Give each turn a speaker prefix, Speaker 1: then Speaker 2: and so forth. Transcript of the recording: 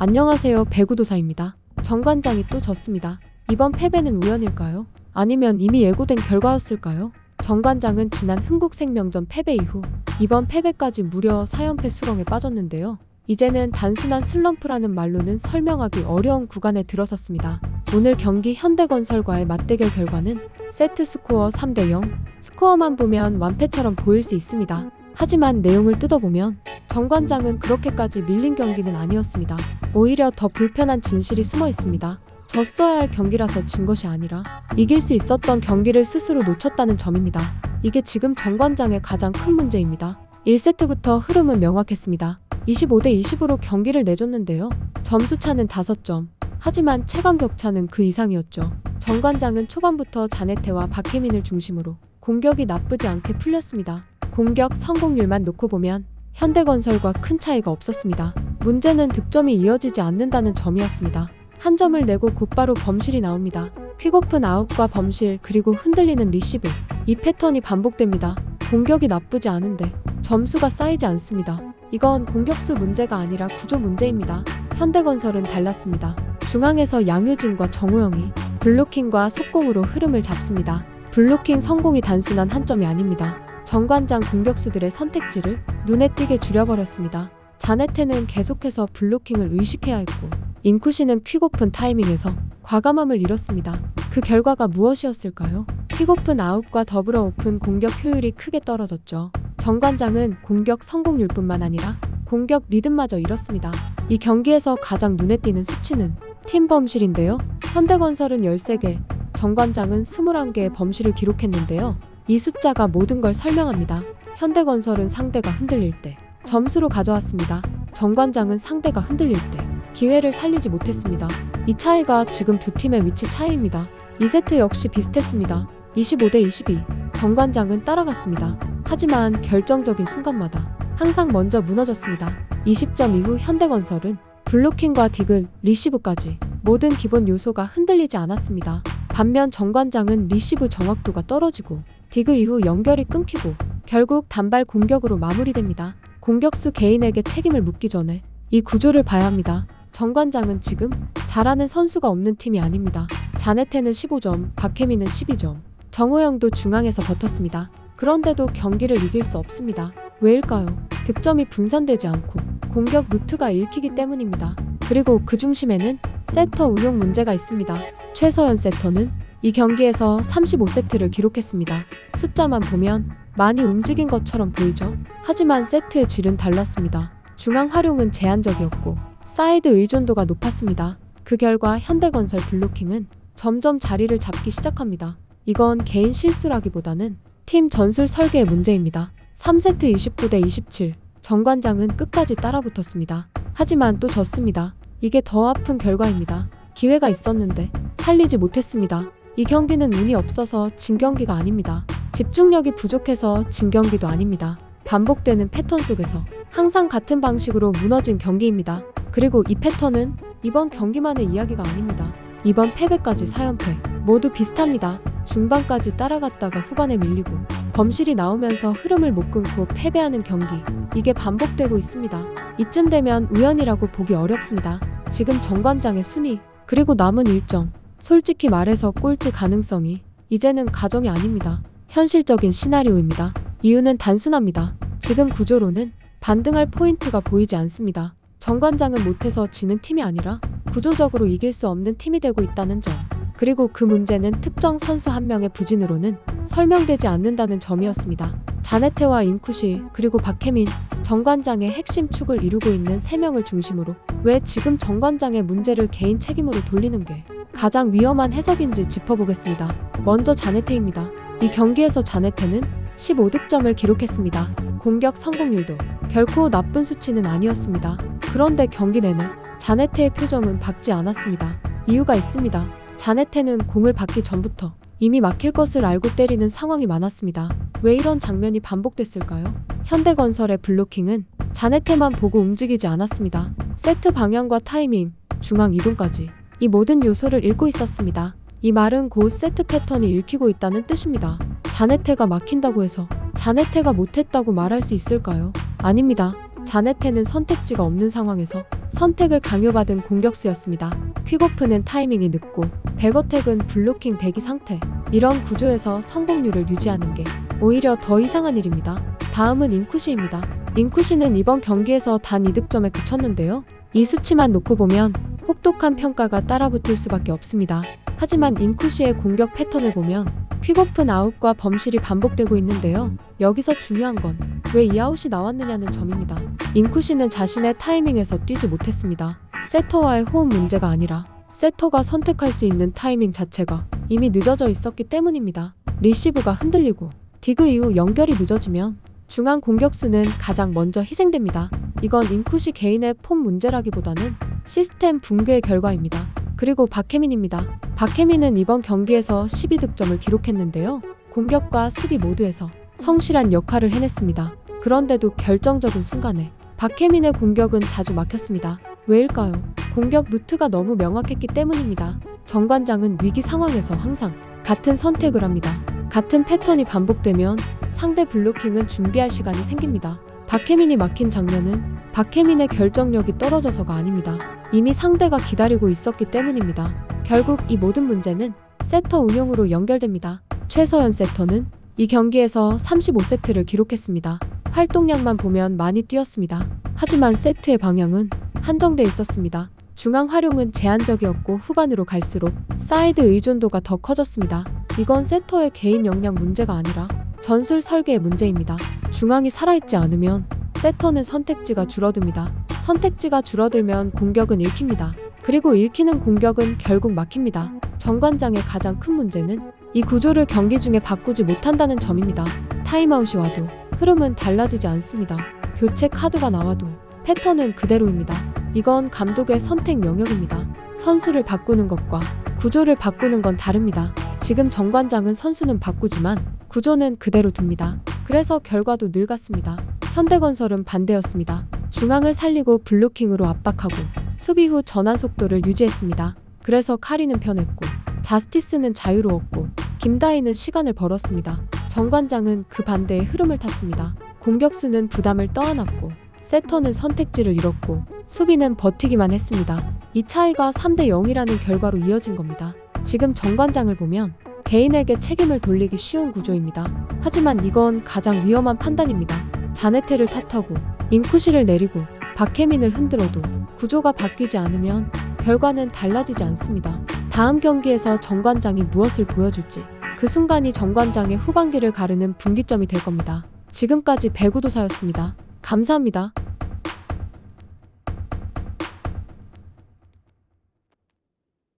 Speaker 1: 안녕하세요. 배구도사입니다. 정관장이 또 졌습니다. 이번 패배는 우연일까요? 아니면 이미 예고된 결과였을까요? 정관장은 지난 흥국생명전 패배 이후 이번 패배까지 무려 4연패 수렁에 빠졌는데요. 이제는 단순한 슬럼프라는 말로는 설명하기 어려운 구간에 들어섰습니다. 오늘 경기 현대건설과의 맞대결 결과는 세트 스코어 3대0. 스코어만 보면 완패처럼 보일 수 있습니다. 하지만 내용을 뜯어보면 정관장은 그렇게까지 밀린 경기는 아니었습니다. 오히려 더 불편한 진실이 숨어 있습니다. 졌어야 할 경기라서 진 것이 아니라 이길 수 있었던 경기를 스스로 놓쳤다는 점입니다. 이게 지금 정관장의 가장 큰 문제입니다. 1세트부터 흐름은 명확했습니다. 25대20으로 경기를 내줬는데요. 점수차는 5점. 하지만 체감 격차는 그 이상이었죠. 정관장은 초반부터 자네테와 박혜민을 중심으로 공격이 나쁘지 않게 풀렸습니다. 공격 성공률만 놓고 보면 현대건설과 큰 차이가 없었습니다. 문제는 득점이 이어지지 않는다는 점이었습니다. 한 점을 내고 곧바로 범실이 나옵니다. 퀵오픈 아웃과 범실 그리고 흔들리는 리시브. 이 패턴이 반복됩니다. 공격이 나쁘지 않은데 점수가 쌓이지 않습니다. 이건 공격수 문제가 아니라 구조 문제입니다. 현대건설은 달랐습니다. 중앙에서 양효진과 정우영이 블로킹과 속공으로 흐름을 잡습니다. 블로킹 성공이 단순한 한 점이 아닙니다. 정관장 공격수들의 선택지를 눈에 띄게 줄여버렸습니다. 자네테는 계속해서 블로킹을 의식해야 했고 인쿠시는 퀵오픈 타이밍에서 과감함을 잃었습니다. 그 결과가 무엇이었을까요? 퀵오픈 아웃과 더불어 오픈 공격 효율이 크게 떨어졌죠. 정관장은 공격 성공률뿐만 아니라 공격 리듬마저 잃었습니다. 이 경기에서 가장 눈에 띄는 수치는 팀 범실인데요. 현대건설은 13개, 정관장은 21개의 범실을 기록했는데요. 이 숫자가 모든 걸 설명합니다. 현대건설은 상대가 흔들릴 때 점수로 가져왔습니다. 정관장은 상대가 흔들릴 때 기회를 살리지 못했습니다. 이 차이가 지금 두 팀의 위치 차이입니다. 2세트 역시 비슷했습니다. 25대22. 정관장은 따라갔습니다. 하지만 결정적인 순간마다 항상 먼저 무너졌습니다. 20점 이후 현대건설은 블로킹과 디글, 리시브까지 모든 기본 요소가 흔들리지 않았습니다. 반면 정관장은 리시브 정확도가 떨어지고 디그 이후 연결이 끊기고 결국 단발 공격으로 마무리됩니다. 공격수 개인에게 책임을 묻기 전에 이 구조를 봐야 합니다. 정관장은 지금 잘하는 선수가 없는 팀이 아닙니다. 자네테는 15점, 박혜민은 12점, 정호영도 중앙에서 버텼습니다. 그런데도 경기를 이길 수 없습니다. 왜일까요? 득점이 분산되지 않고 공격 루트가 읽히기 때문입니다. 그리고 그 중심에는 세터 운용 문제가 있습니다. 최서연 세터는 이 경기에서 35세트를 기록했습니다. 숫자만 보면 많이 움직인 것처럼 보이죠? 하지만 세트의 질은 달랐습니다. 중앙 활용은 제한적이었고 사이드 의존도가 높았습니다. 그 결과 현대건설 블로킹은 점점 자리를 잡기 시작합니다. 이건 개인 실수라기보다는 팀 전술 설계의 문제입니다. 3세트 29대27. 정관장은 끝까지 따라붙었습니다. 하지만 또 졌습니다. 이게 더 아픈 결과입니다. 기회가 있었는데 살리지 못했습니다. 이 경기는 운이 없어서 진 경기가 아닙니다. 집중력이 부족해서 진 경기도 아닙니다. 반복되는 패턴 속에서 항상 같은 방식으로 무너진 경기입니다. 그리고 이 패턴은 이번 경기만의 이야기가 아닙니다. 이번 패배까지 4연패 모두 비슷합니다. 중반까지 따라갔다가 후반에 밀리고 범실이 나오면서 흐름을 못 끊고 패배하는 경기. 이게 반복되고 있습니다. 이쯤 되면 우연이라고 보기 어렵습니다. 지금 정관장의 순위 그리고 남은 일정, 솔직히 말해서 꼴찌 가능성이 이제는 가정이 아닙니다. 현실적인 시나리오입니다. 이유는 단순합니다. 지금 구조로는 반등할 포인트가 보이지 않습니다. 정관장은 못해서 지는 팀이 아니라 구조적으로 이길 수 없는 팀이 되고 있다는 점. 그리고 그 문제는 특정 선수 한 명의 부진으로는 설명되지 않는다는 점이었습니다. 자네테와 인쿠시 그리고 박혜민, 정관장의 핵심 축을 이루고 있는 3명을 중심으로 왜 지금 정관장의 문제를 개인 책임으로 돌리는 게 가장 위험한 해석인지 짚어보겠습니다. 먼저 자네테입니다. 이 경기에서 자네테는 15득점을 기록했습니다. 공격 성공률도 결코 나쁜 수치는 아니었습니다. 그런데 경기 내내 자네테의 표정은 밝지 않았습니다. 이유가 있습니다. 자네테는 공을 받기 전부터 이미 막힐 것을 알고 때리는 상황이 많았습니다. 왜 이런 장면이 반복됐을까요? 현대건설의 블로킹은 자네테만 보고 움직이지 않았습니다. 세트 방향과 타이밍, 중앙 이동까지 이 모든 요소를 읽고 있었습니다. 이 말은 곧 세트 패턴이 읽히고 있다는 뜻입니다. 자네테가 막힌다고 해서 자네테가 못했다고 말할 수 있을까요? 아닙니다. 자네테는 선택지가 없는 상황에서 선택을 강요받은 공격수였습니다. 퀵오프는 타이밍이 늦고 백어택은 블로킹 대기 상태. 이런 구조에서 성공률을 유지하는 게 오히려 더 이상한 일입니다. 다음은 인쿠시입니다. 인쿠시는 이번 경기에서 단 2득점에 그쳤는데요. 이 수치만 놓고 보면 혹독한 평가가 따라붙을 수밖에 없습니다. 하지만 인쿠시의 공격 패턴을 보면 퀵오픈 아웃과 범실이 반복되고 있는데요. 여기서 중요한 건 왜 이 아웃이 나왔느냐는 점입니다. 인쿠시는 자신의 타이밍에서 뛰지 못했습니다. 세터와의 호흡 문제가 아니라 세터가 선택할 수 있는 타이밍 자체가 이미 늦어져 있었기 때문입니다. 리시브가 흔들리고 디그 이후 연결이 늦어지면 중앙 공격수는 가장 먼저 희생됩니다. 이건 인쿠시 개인의 폼 문제라기보다는 시스템 붕괴의 결과입니다. 그리고 박혜민입니다. 박혜민은 이번 경기에서 12득점을 기록했는데요. 공격과 수비 모두에서 성실한 역할을 해냈습니다. 그런데도 결정적인 순간에 박혜민의 공격은 자주 막혔습니다. 왜일까요? 공격 루트가 너무 명확했기 때문입니다. 정관장은 위기 상황에서 항상 같은 선택을 합니다. 같은 패턴이 반복되면 상대 블로킹은 준비할 시간이 생깁니다. 박혜민이 막힌 장면은 박혜민의 결정력이 떨어져서가 아닙니다. 이미 상대가 기다리고 있었기 때문입니다. 결국 이 모든 문제는 세터 운영으로 연결됩니다. 최서연 세터는 이 경기에서 35세트를 기록했습니다. 활동량만 보면 많이 뛰었습니다. 하지만 세트의 방향은 한정돼 있었습니다. 중앙 활용은 제한적이었고 후반으로 갈수록 사이드 의존도가 더 커졌습니다. 이건 세터의 개인 역량 문제가 아니라 전술 설계의 문제입니다. 중앙이 살아있지 않으면 세터는 선택지가 줄어듭니다. 선택지가 줄어들면 공격은 읽힙니다. 그리고 읽히는 공격은 결국 막힙니다. 정관장의 가장 큰 문제는 이 구조를 경기 중에 바꾸지 못한다는 점입니다. 타임아웃이 와도 흐름은 달라지지 않습니다. 교체 카드가 나와도 패턴은 그대로입니다. 이건 감독의 선택 영역입니다. 선수를 바꾸는 것과 구조를 바꾸는 건 다릅니다. 지금 정관장은 선수는 바꾸지만 구조는 그대로 둡니다. 그래서 결과도 늘 같습니다. 현대건설은 반대였습니다. 중앙을 살리고 블로킹으로 압박하고 수비 후 전환 속도를 유지했습니다. 그래서 카리는 편했고 자스티스는 자유로웠고 김다희는 시간을 벌었습니다. 정관장은 그 반대의 흐름을 탔습니다. 공격수는 부담을 떠안았고 세터는 선택지를 잃었고 수비는 버티기만 했습니다. 이 차이가 3대 0이라는 결과로 이어진 겁니다. 지금 정관장을 보면 개인에게 책임을 돌리기 쉬운 구조입니다. 하지만 이건 가장 위험한 판단입니다. 자네테를 탓하고 인쿠시를 내리고 박혜민을 흔들어도 구조가 바뀌지 않으면 결과는 달라지지 않습니다. 다음 경기에서 정관장이 무엇을 보여줄지 그 순간이 정관장의 후반기를 가르는 분기점이 될 겁니다. 지금까지 배구도사였습니다. 감사합니다.